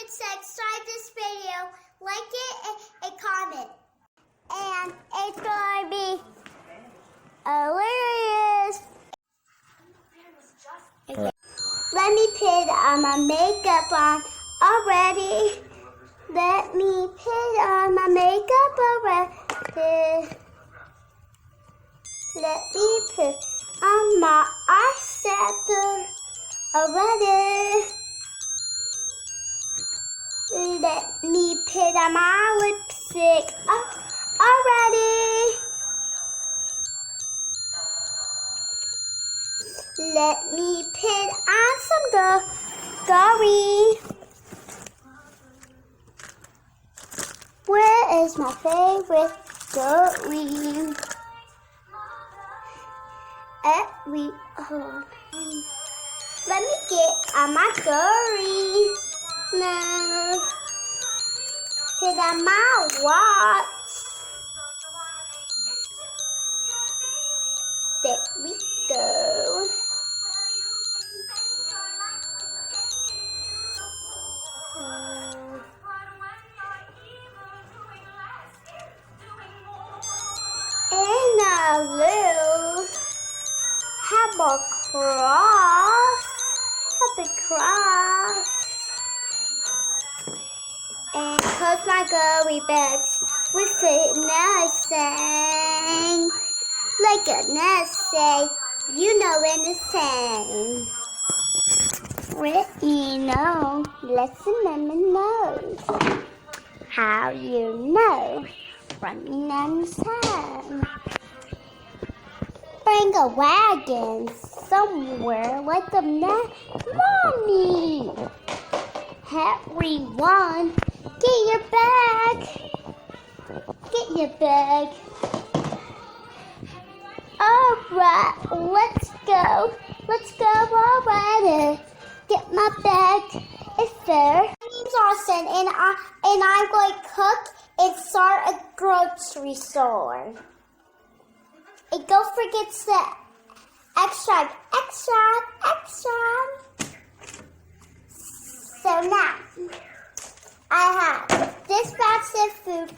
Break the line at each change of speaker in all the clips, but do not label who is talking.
subscribe this video, like it, and comment. And it's going to be hilarious. Okay. Let me put my makeup on already. Let me put on my makeup already. Let me put on my eyeshadow already. Let me put on my lipstick already. Let me put on some jewelry. Where is my favorite jewelry? Let me get on my jewelry now. Put on my watch. There we go. And a little have a cross. Have a cross. And close my jewelry bags with it nursing. Like a nurse, you know when to say. Let me know, let me know. How you know? From me understand. Bring a wagon somewhere like a mommy. Everyone, get your bag. Get your bag. Alright, let's go. Let's go already. Get my bag. It's there. My name's Austyn, and I'm going to cook and start a grocery store. And don't forget the extra. So now, I have this basket of food.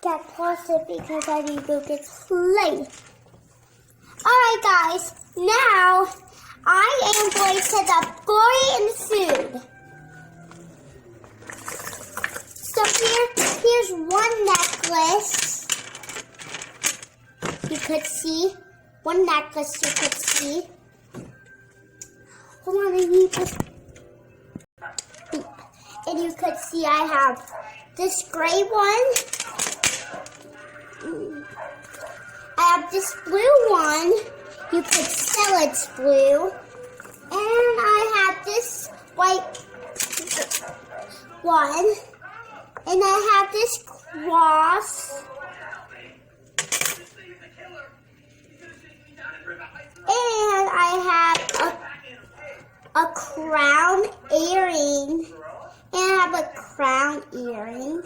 Got pause it because I need to go get late. Alright guys, now I am going to set up glory in food. So here's one necklace. You could see. One necklace you could see. Hold on, I need to beep. And you could see I have this gray one. I have this blue one. You could tell it's blue. And I have this white one. And I have this cross. And I have a crown earring. And I have a crown earring.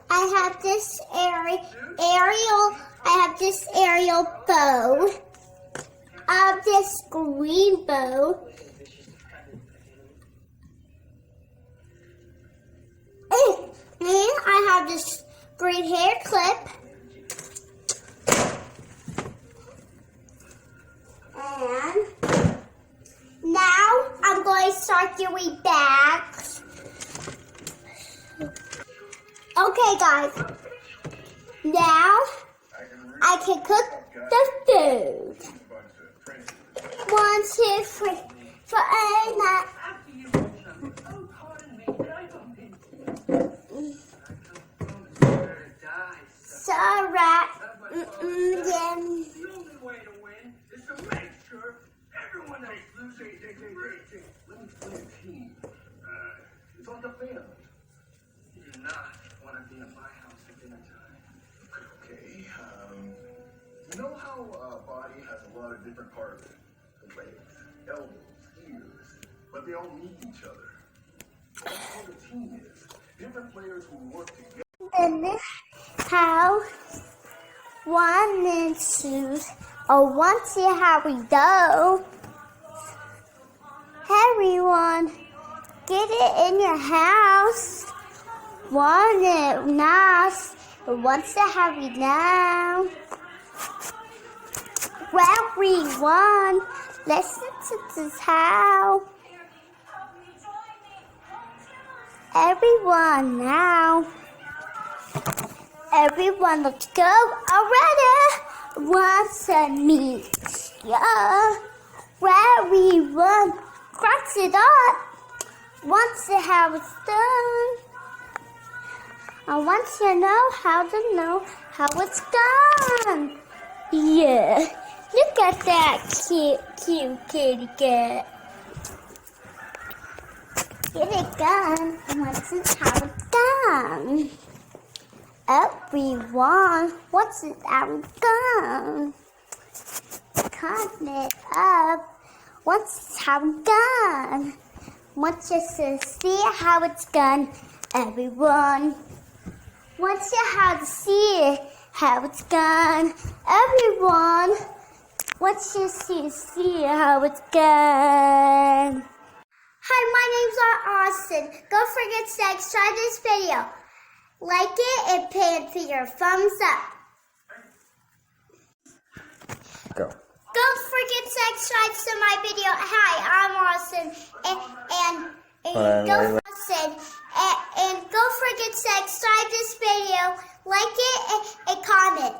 I have this aerial bow. I have this green bow. And I have this green hair clip. And now I'm going to start doing bags. Okay guys, now I can cook the food. 1, 2, 3, 4, 8, 9. So right, yeah.
The only way to win is to make sure everyone else loses. Let me play a team. It's like a family. You do not want to be in my house at dinner time.
Okay, you know how a body has a lot of different parts? The legs, elbows, ears, but they all need each other. That's how the team is. Different players who work together.
And this how 1 and 2 I want to see how we go. Everyone, get it in your house. Want it nice, but wants to have it now. Everyone, listen to this how. Everyone now. Everyone, let's go already. Wants to meet ya. Everyone, cross it up. Wants to have it done. I want to know how it's done. Yeah, look at that cute kitty cat. Get it done. I want to have it done. Everyone, what's it have it done? Cut it up. What's it have it done? Want you to see how it's done, everyone. Want you how to see how it's done, everyone. Want you to see how it's done. Hi, my name's Austyn. Don't forget to subscribe this video, like it, and put your thumbs up.
Go.
Don't forget to subscribe to my video. Hi, I'm Austyn, and don't forget to subscribe this video, like it, and comment.